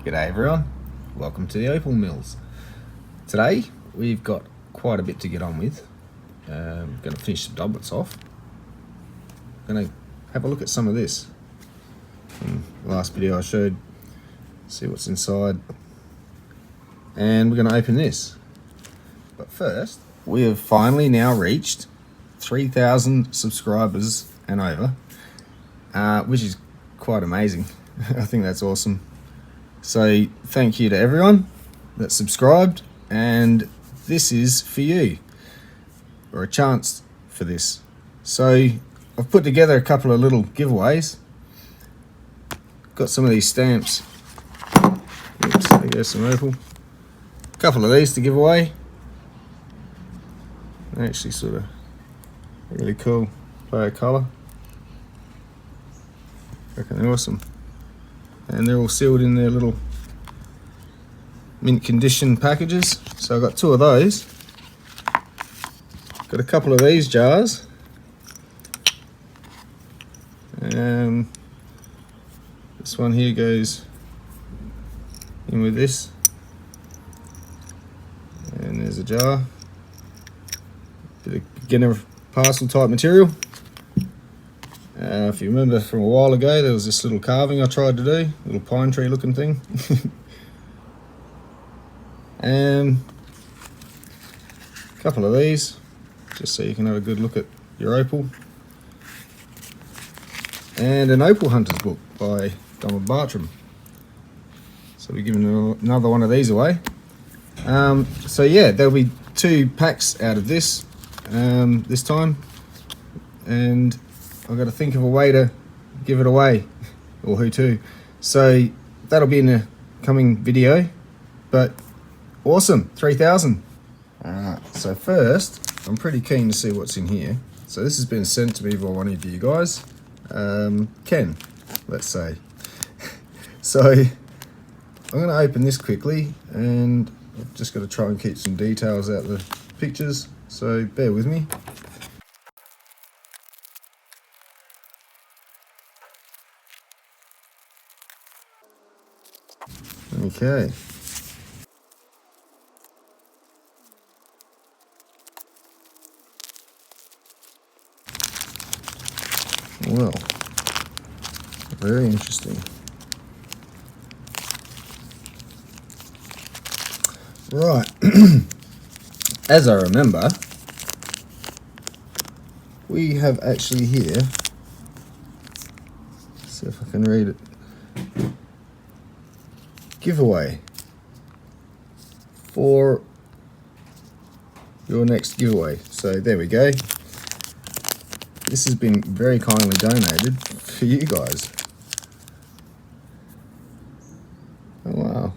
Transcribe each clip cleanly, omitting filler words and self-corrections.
G'day everyone, welcome to the Opal Mills. Today we've got quite a bit to get on with. Going to finish the doublets off. Going to have a look at some of this. In the last video I showed, see what's inside. And we're going to open this. But first, we have finally now reached 3,000 subscribers and over, which is quite amazing. I think that's awesome. So thank you to everyone that subscribed, and this is for you, or a chance for this. So I've put together a couple of little giveaways. Got some of these stamps. Oops, there goes some Opal. A couple of these to give away. They're actually sort of really cool, play a colour. I reckon they're awesome. And they're all sealed in their little mint condition packages. So I've got two of those. Got a couple of these jars. And this one here goes in with this. And there's a jar. Bit of beginner parcel type material. If you remember from a while ago, there was this little carving I tried to do, little pine tree looking thing. And a couple of these, just so you can have a good look at your opal. And an Opal Hunter's book by Donald Bartram. So we're giving another one of these away. So yeah, there'll be 2 packs out of this this time. And I've got to think of a way to give it away, or who to. So that'll be in a coming video, but awesome, 3,000. So first, I'm pretty keen to see what's in here. So this has been sent to me by one of you guys, Ken, let's say. So I'm going to open this quickly, and I've just got to try and keep some details out of the pictures, so bear with me. Okay. Well, very interesting. Right. As I remember, we have actually here, let's see if I can read it. Giveaway for your next giveaway. So there we go. This has been very kindly donated for you guys. Oh wow.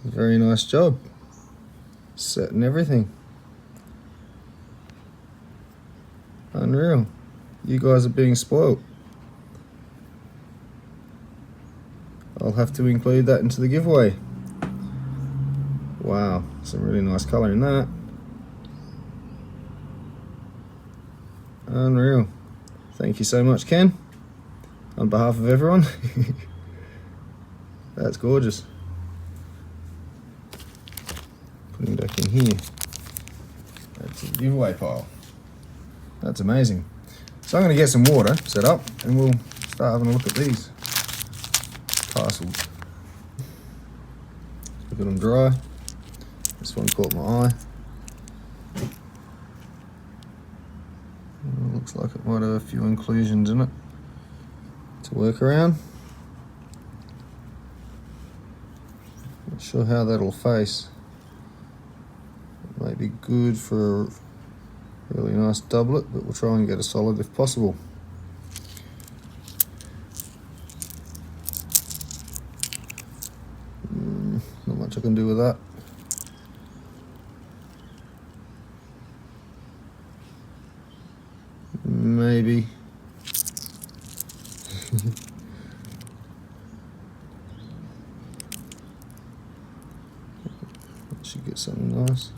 Very nice job. Setting everything. Unreal. You guys are being spoiled. I'll have to include that into the giveaway. Wow, some really nice colour in that. Unreal. Thank you so much, Ken, on behalf of everyone. That's gorgeous. Putting it back in here. That's the giveaway pile. That's amazing. So I'm going to get some water set up and we'll start having a look at these parcels. Look at them dry. This one caught my eye. Looks like it might have a few inclusions in it to work around. Not sure how that'll face. It may be good for a really nice doublet, but we'll try and get a solid if possible. Not much I can do with that. Maybe. Should get something nice.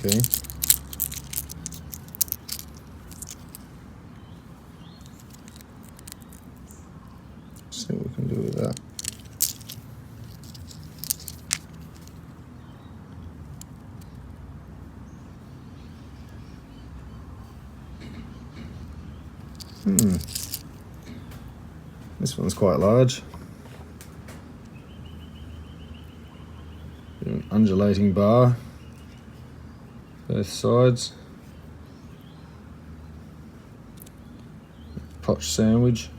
key. See what we can do with that. This one's quite large. An undulating bar, both sides. Potch sandwich.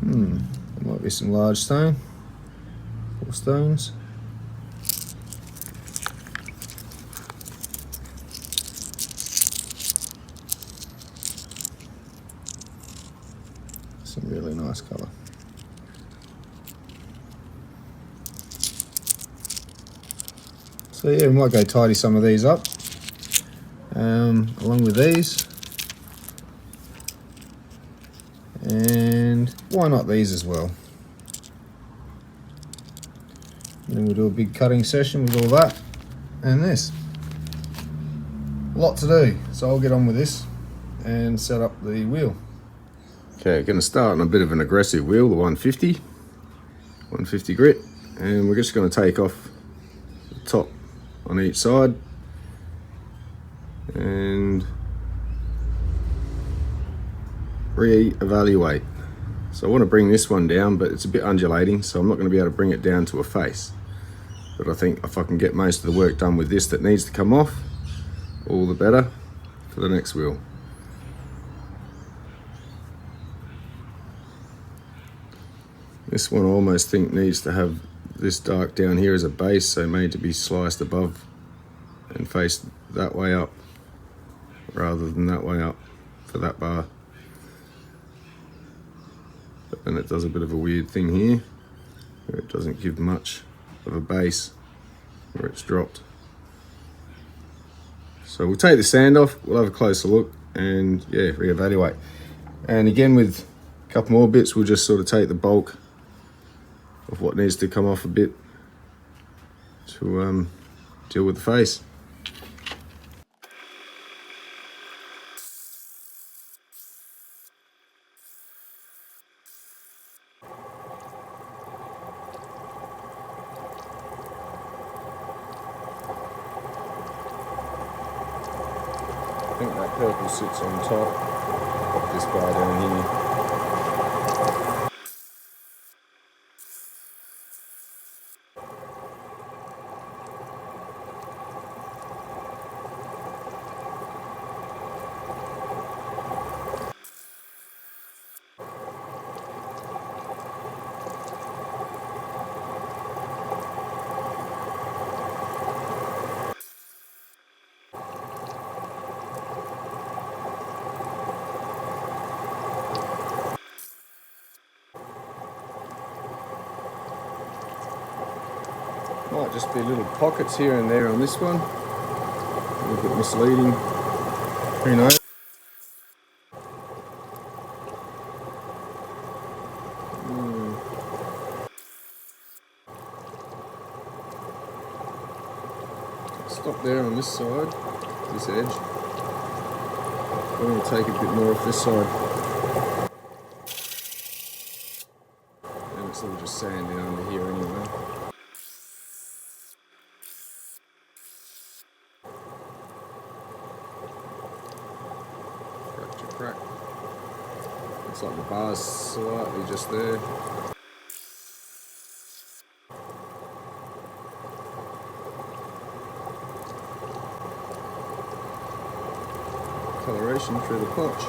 There might be some large stone, 4 stones. Some really nice colour. So yeah, we might go tidy some of these up, along with these. And why not these as well? And then we'll do a big cutting session with all that and this. A lot to do, so I'll get on with this and set up the wheel. Okay, going to start on a bit of an aggressive wheel, the 150 grit, and we're just going to take off the top on each side and re-evaluate. So I want to bring this one down, but it's a bit undulating, so I'm not going to be able to bring it down to a face. But I think if I can get most of the work done with this that needs to come off, all the better for the next wheel. This one I almost think needs to have this dark down here as a base, so made to be sliced above and faced that way up rather than that way up for that bar. But then it does a bit of a weird thing here where it doesn't give much of a base where it's dropped. So we'll take the sand off, we'll have a closer look and yeah, reevaluate. And again with a couple more bits, we'll just sort of take the bulk of what needs to come off a bit to deal with the face. I think that purple sits on top of this bar down here. Might just be little pockets here and there on this one. A little bit misleading. Who knows? Stop there on this side, this edge. I'm going to take a bit more off this side. And it's all just sand down under here anyway. Crack. Looks like the bar's slightly just there. Coloration through the potch.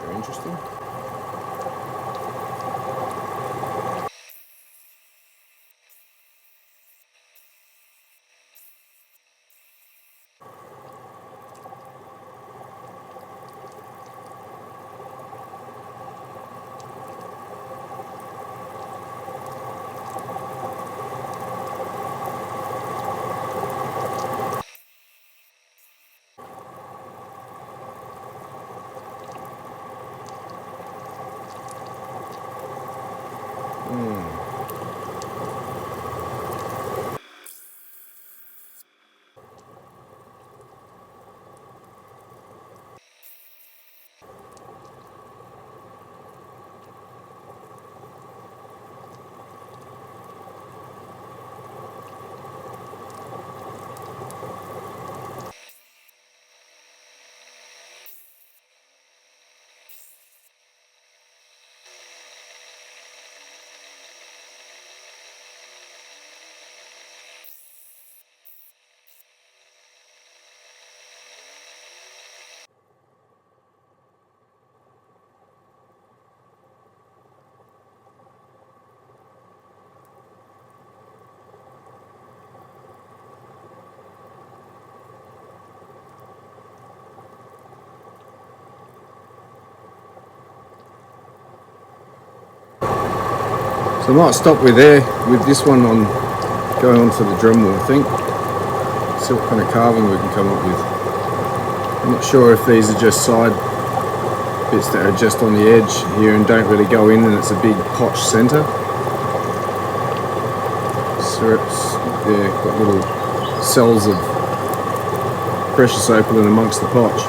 Very interesting. So I might stop with this one on going onto the Dremel, I think. See what kind of carving we can come up with. I'm not sure if these are just side bits that are just on the edge here and don't really go in, and it's a big potch centre. Syrups, yeah, got little cells of precious opal in amongst the potch.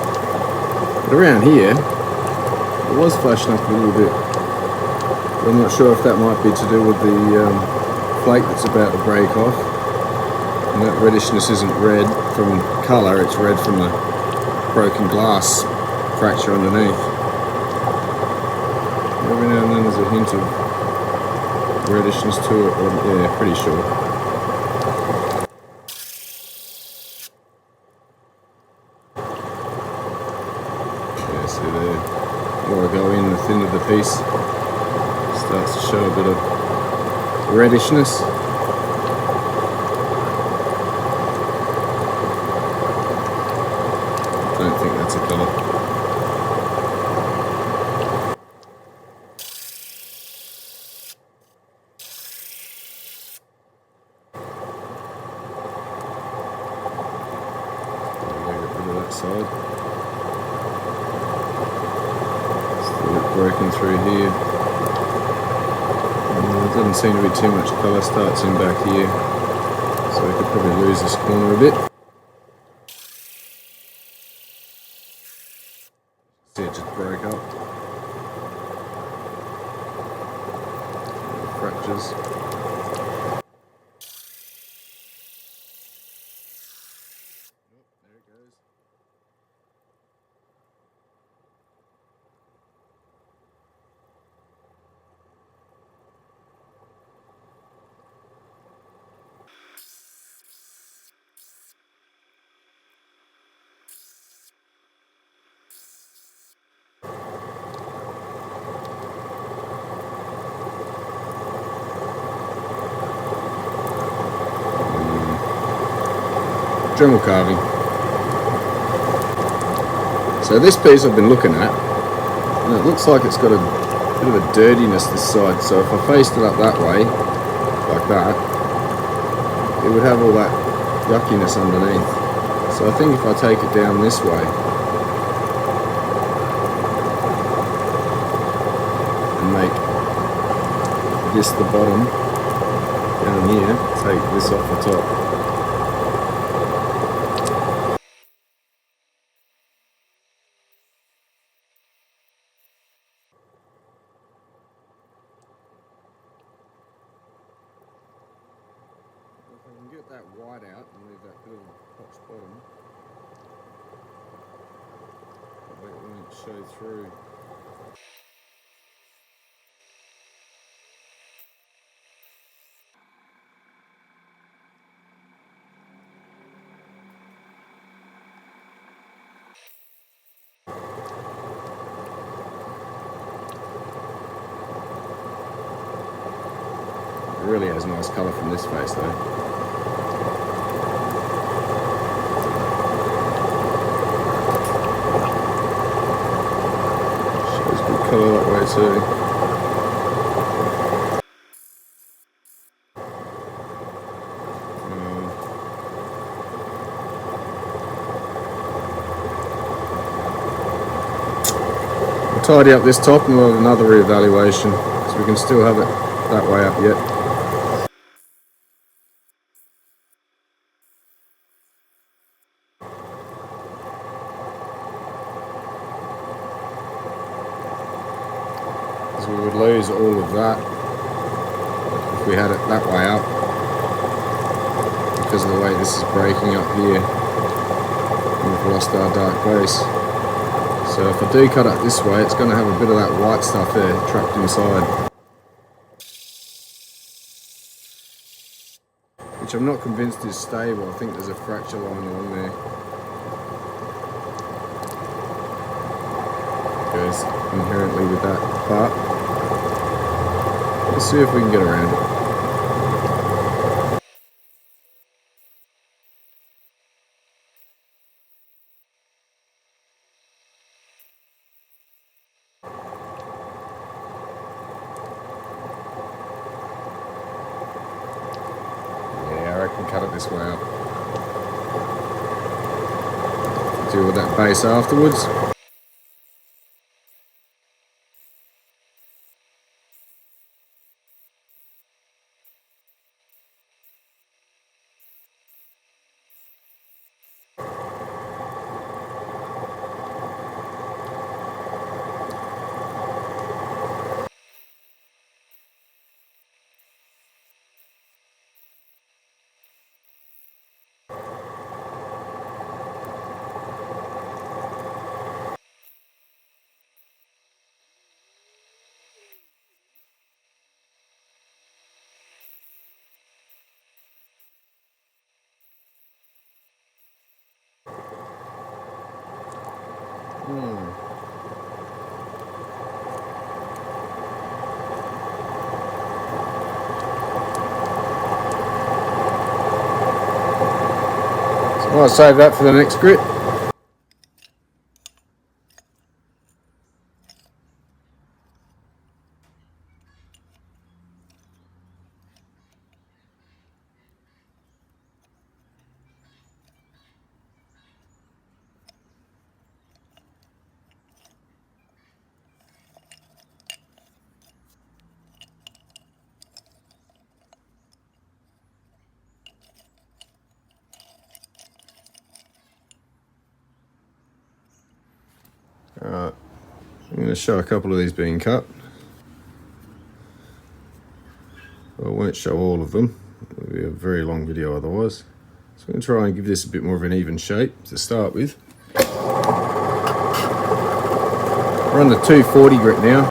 But around here, it was flashing up a little bit. But I'm not sure if that might be to do with the flake that's about to break off. And that reddishness isn't red from colour, it's red from the broken glass fracture underneath. Every now and then there's a hint of reddishness to it, or yeah, pretty sure. Yeah, see there, the more I go in, the thinner the piece starts to show a bit of reddishness. Don't think that's a colour. Side. Still broken through here. There doesn't seem to be too much colour, starts in back here, so we could probably lose this corner a bit. See, it just broke up. Fractures. Dremel carving. So this piece I've been looking at, and it looks like it's got a bit of a dirtiness this side, so if I faced it up that way, like that, it would have all that yuckiness underneath. So I think if I take it down this way, and make this the bottom, down here, take this off the top. If I can get that white out and leave that bit of potch bottom, that way it won't show through. It really has nice colour from this face though. Colour that way too. We'll tidy up this top and we'll have another reevaluation, so we can still have it that way up yet. Because we would lose all of that if we had it that way up, because of the way this is breaking up here. We've lost our dark base. So if I do cut it this way, it's going to have a bit of that white stuff there trapped inside, which I'm not convinced is stable. I think there's a fracture line along there. Goes inherently with that part. Let's see if we can get around it. I can cut it this way up. Deal with that base afterwards. So I'll save that for the next grit. Alright, I'm going to show a couple of these being cut. I won't show all of them, it will be a very long video otherwise. So I'm going to try and give this a bit more of an even shape to start with. We're on the 240 grit now.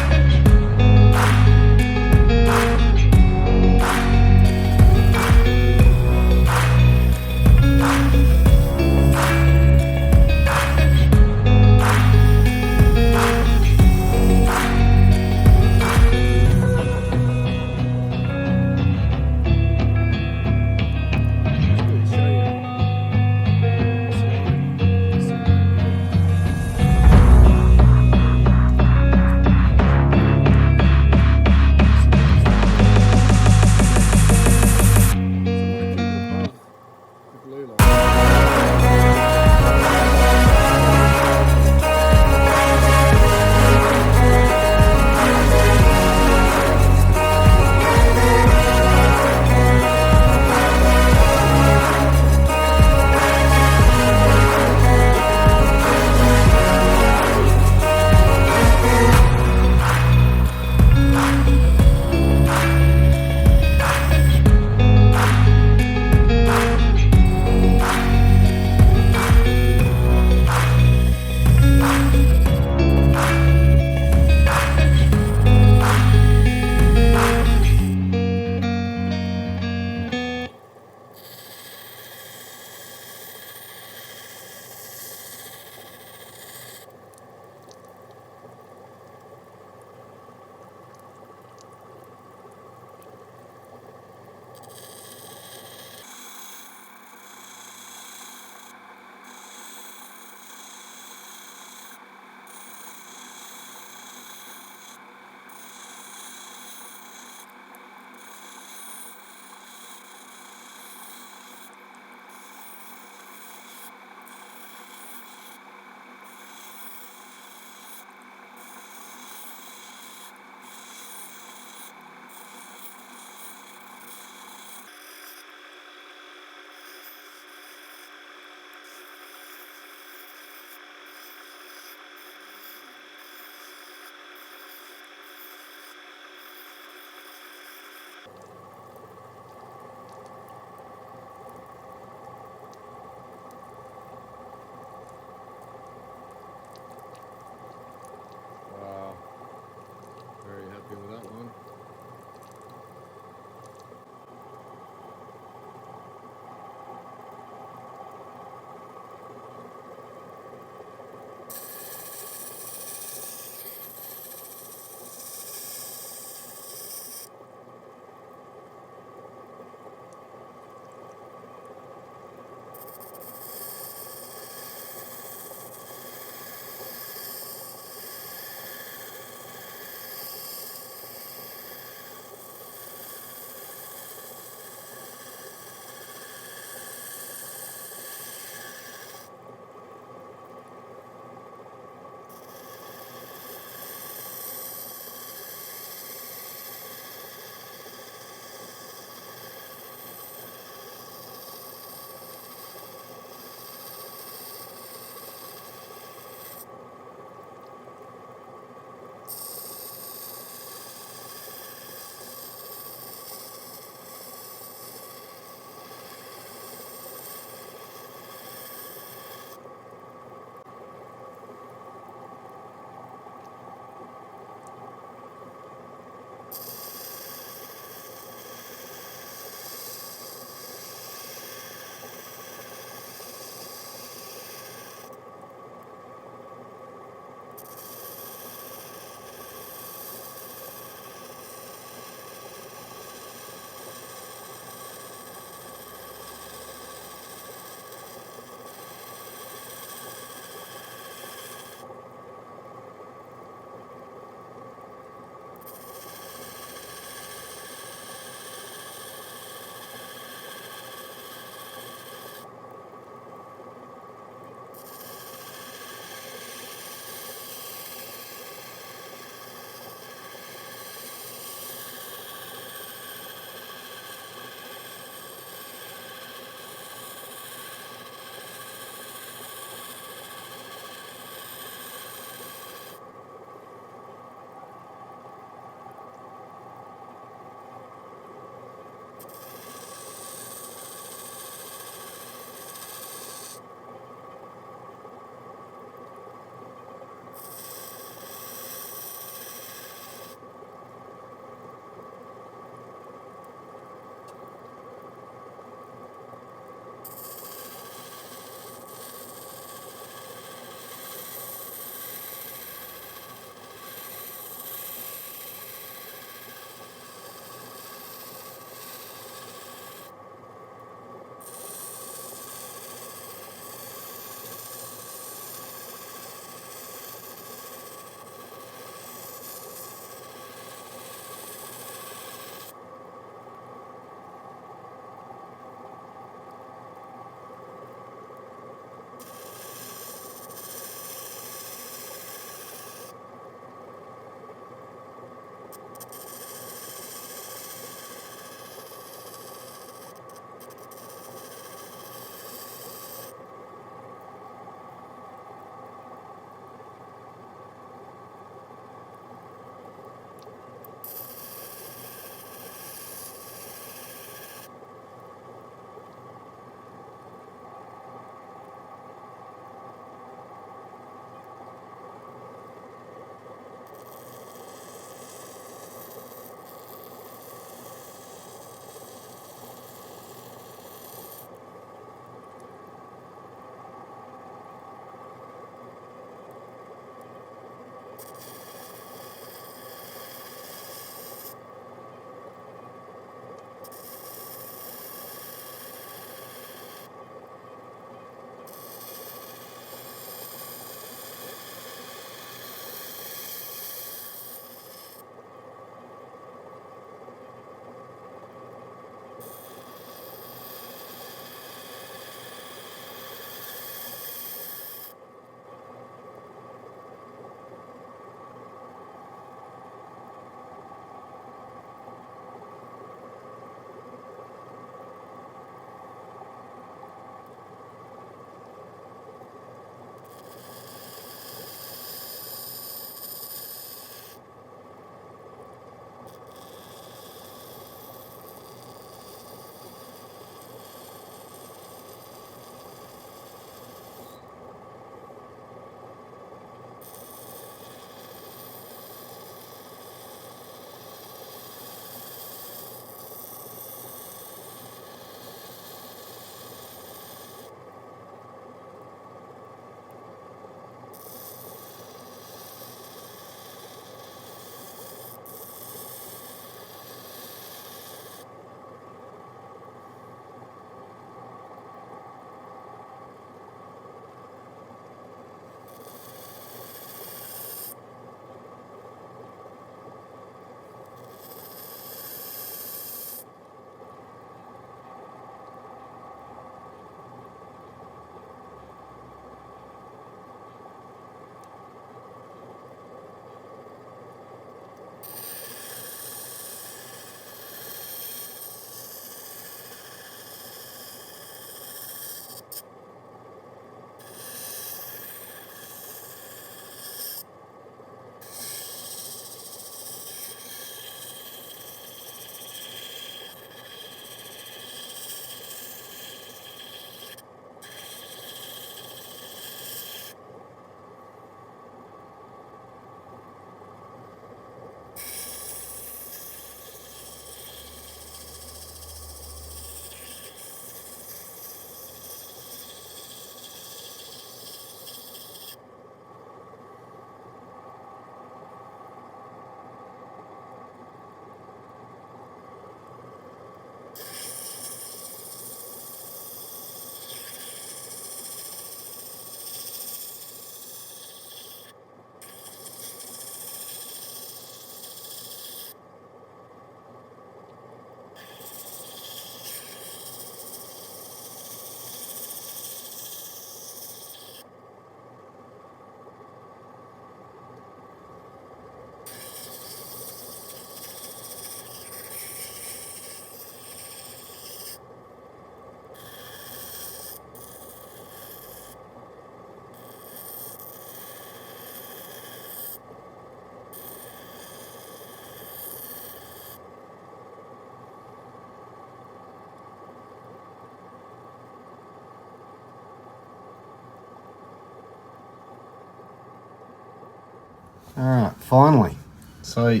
Alright, finally. So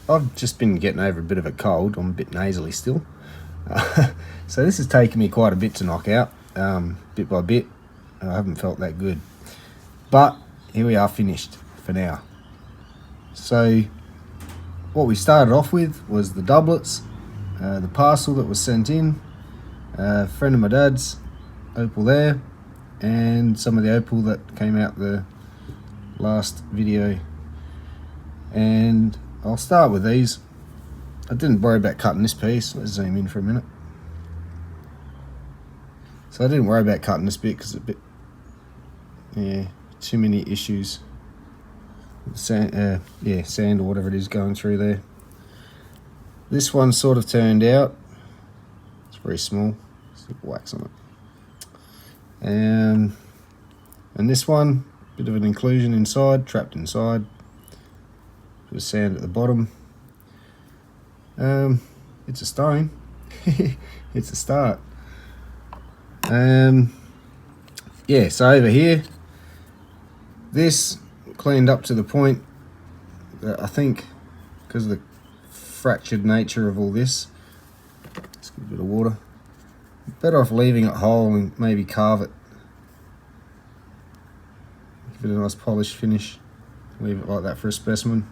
I've just been getting over a bit of a cold. I'm a bit nasally still. So this has taken me quite a bit to knock out, bit by bit. I haven't felt that good. But here we are, finished for now. So what we started off with was the doublets, the parcel that was sent in, a friend of my dad's, Opal there, and some of the Opal that came out the last video. And I'll start with these. I didn't worry about cutting this piece. Let's zoom in for a minute. So I didn't worry about cutting this bit because it's a bit, yeah, too many issues. Sand, sand or whatever it is going through there. This one sort of turned out. It's very small. Still wax on it. And this one, bit of an inclusion inside, trapped inside. Bit of sand at the bottom. It's a stone. It's a start. Yeah, so over here, this cleaned up to the point that I think, because of the fractured nature of all this, let's give it a bit of water, better off leaving it whole and maybe carve it, give it a nice polished finish, leave it like that for a specimen.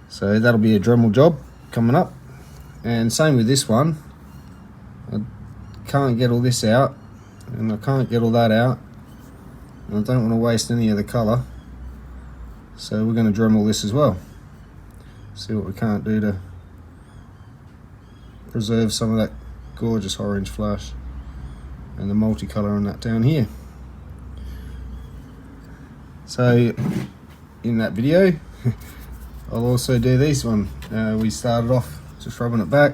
So that'll be a Dremel job coming up. And same with this one. I can't get all this out, and I can't get all that out, and I don't want to waste any of the colour, so we're going to Dremel this as well. See what we can't do to preserve some of that gorgeous orange flush and the multicolour on that down here. So in that video I'll also do this one. We started off just rubbing it back.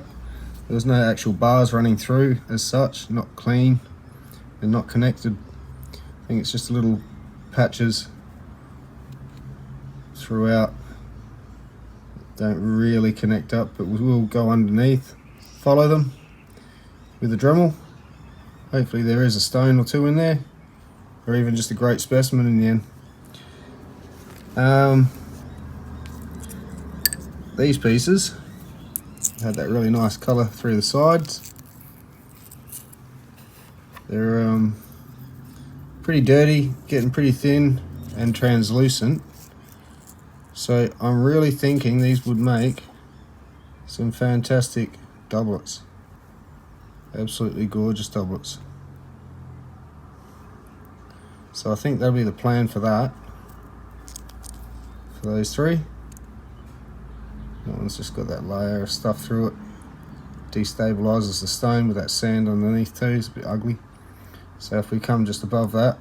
There was no actual bars running through as such, not clean and not connected. I think it's just little patches throughout. Don't really connect up, but we will go underneath, follow them with the Dremel. Hopefully there is a stone or two in there, or even just a great specimen in the end. These pieces had that really nice colour through the sides. They're pretty dirty, getting pretty thin and translucent. So I'm really thinking these would make some fantastic doublets. Absolutely gorgeous doublets. So I think that'll be the plan for that. For those three. That one's just got that layer of stuff through it. Destabilizes the stone with that sand underneath too. It's a bit ugly. So if we come just above that,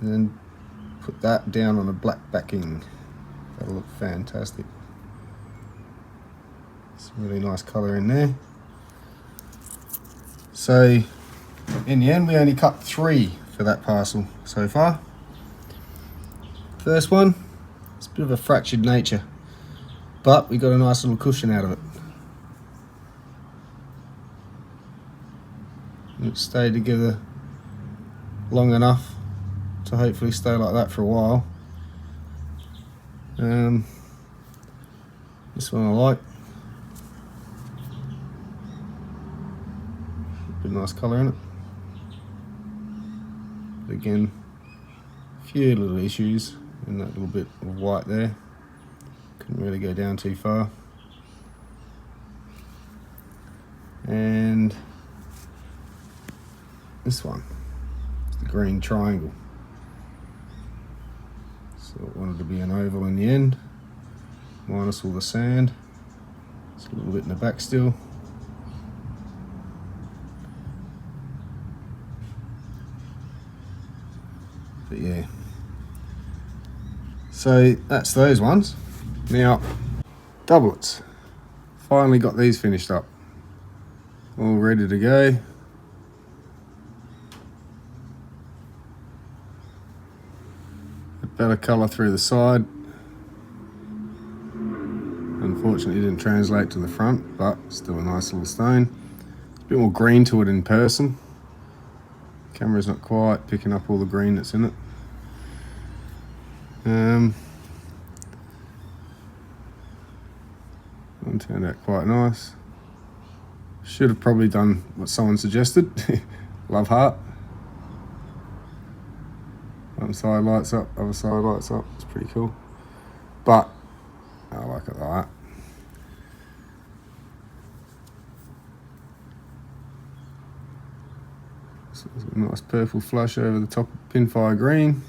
and then put that down on a black backing, that'll look fantastic. Some really nice colour in there. So in the end we only cut 3 for that parcel so far. First one, it's a bit of a fractured nature, but we got a nice little cushion out of it. It stayed together long enough to hopefully stay like that for a while. This one I like. Bit nice colour in it. But again, a few little issues in that little bit of white there. Couldn't really go down too far. And this one, it's the green triangle. So it wanted to be an oval in the end, minus all the sand. It's a little bit in the back still. But yeah. So that's those ones. Now, doublets. Finally got these finished up. All ready to go. Better colour through the side. Unfortunately it didn't translate to the front, but still a nice little stone. It's a bit more green to it in person. Camera's not quite picking up all the green that's in it. One turned out quite nice. Should have probably done what someone suggested. Love heart. One side lights up, other side lights up. It's pretty cool. But I like it like that. So there's a nice purple flush over the top of pinfire green.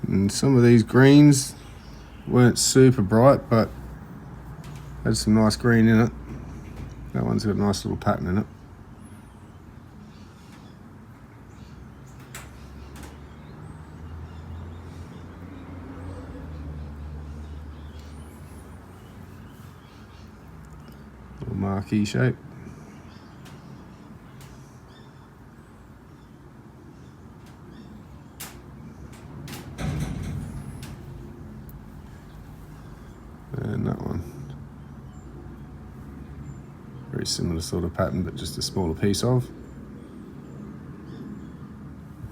And some of these greens weren't super bright, but had some nice green in it. That one's got a nice little pattern in it. Little marquee shape. And that one. Very similar sort of pattern, but just a smaller piece of.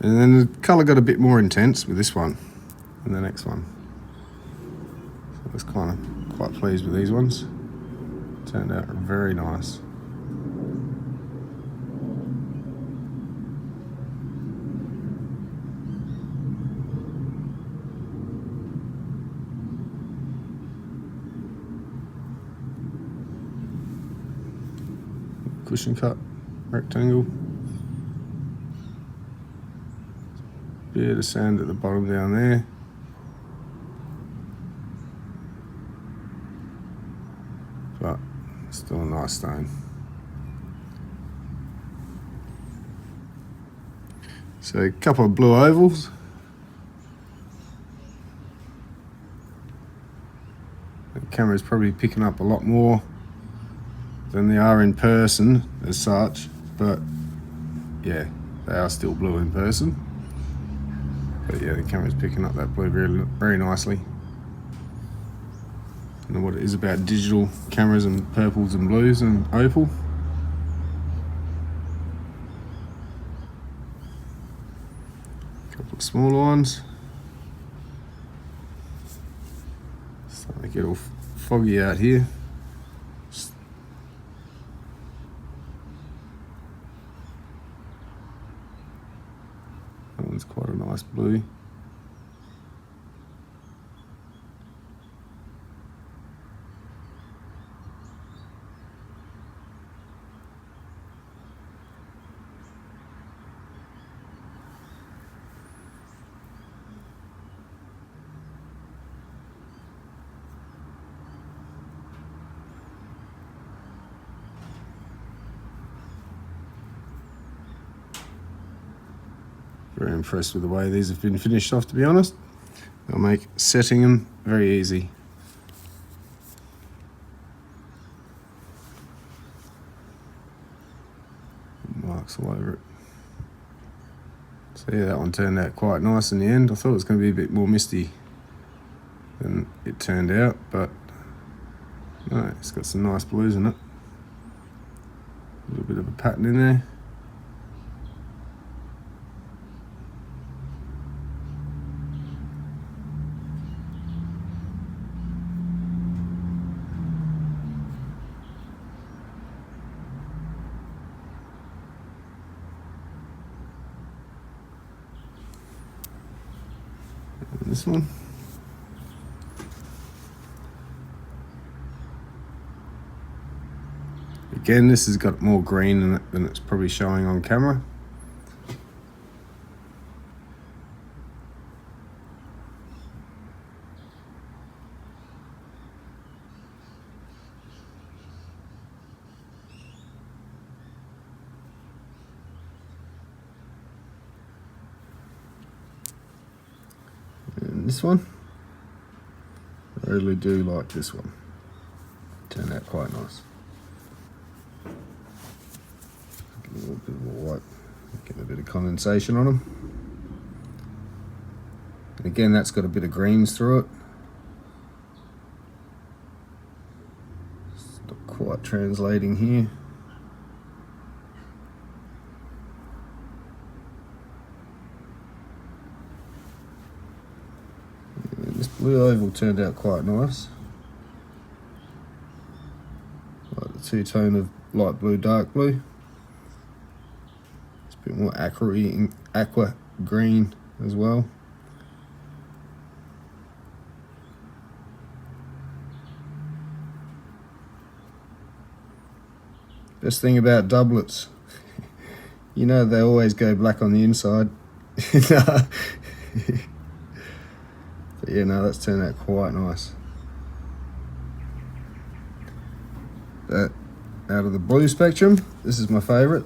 And then the colour got a bit more intense with this one and the next one. So I was kind of quite pleased with these ones. Turned out very nice. Cushion cut, rectangle. Bit of sand at the bottom down there. But still a nice stone. So a couple of blue ovals. The camera's probably picking up a lot more than they are in person as such, but yeah, they are still blue in person. But yeah, the camera's picking up that blue very, very nicely. I know what it is about digital cameras and purples and blues and opal. A couple of smaller ones. Starting to get all foggy out here. That one's quite a nice blue. Very impressed with the way these have been finished off, to be honest. They'll make setting them very easy. Marks all over it. So yeah, that one turned out quite nice in the end. I thought it was going to be a bit more misty than it turned out, but no, it's got some nice blues in it. A little bit of a pattern in there. And this one. Again, this has got more green in it than it's probably showing on camera. And this one, I really do like this one. Turned out quite nice. A little bit of a white, get a bit of condensation on them. And again, that's got a bit of greens through it. It's not quite translating here. Yeah, this blue oval turned out quite nice. Like the two-tone of light blue, dark blue. It's a bit more aqua green as well. Best thing about doublets, you know they always go black on the inside. But yeah, no, that's turned out quite nice. That out of the blue spectrum, this is my favourite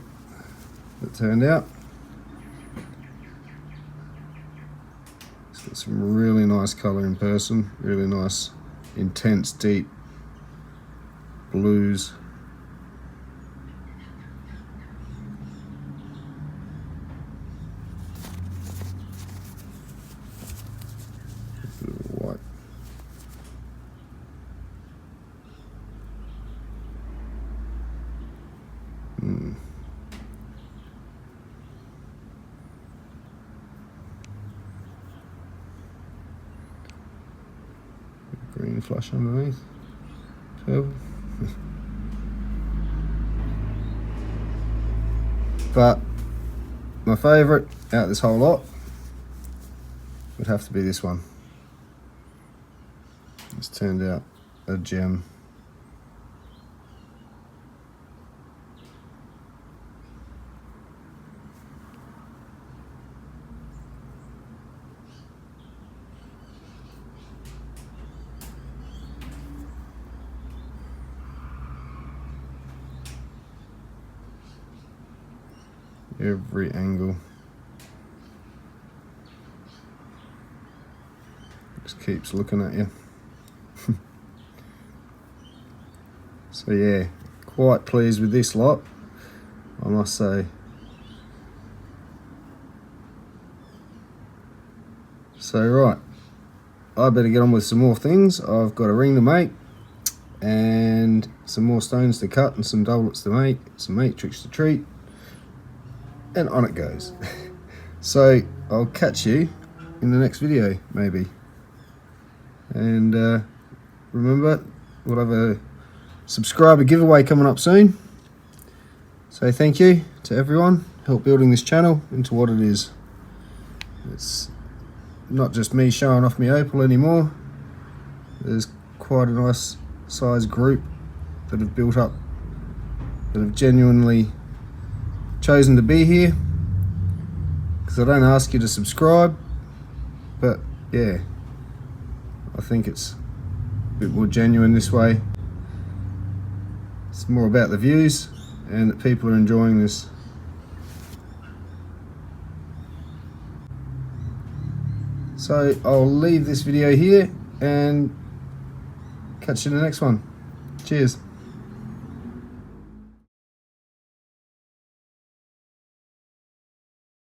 that turned out. It's got some really nice colour in person, really nice, intense, deep blues. White. Green flush underneath. Purple. But my favourite out of this whole lot would have to be this one. It's turned out a gem. Every angle. Just keeps looking at you. So yeah, quite pleased with this lot, I must say. So right, I better get on with some more things. I've got a ring to make and some more stones to cut and some doublets to make, some matrix to treat, and on it goes. So I'll catch you in the next video maybe. And remember, we'll have a subscriber giveaway coming up soon. So thank you to everyone, help building this channel into what it is. It's not just me showing off my Opal anymore. There's quite a nice size group that have built up, that have genuinely chosen to be here, because I don't ask you to subscribe, but yeah, I think it's a bit more genuine this way. It's more about the views and that people are enjoying this. So I'll leave this video here and catch you in the next one. Cheers.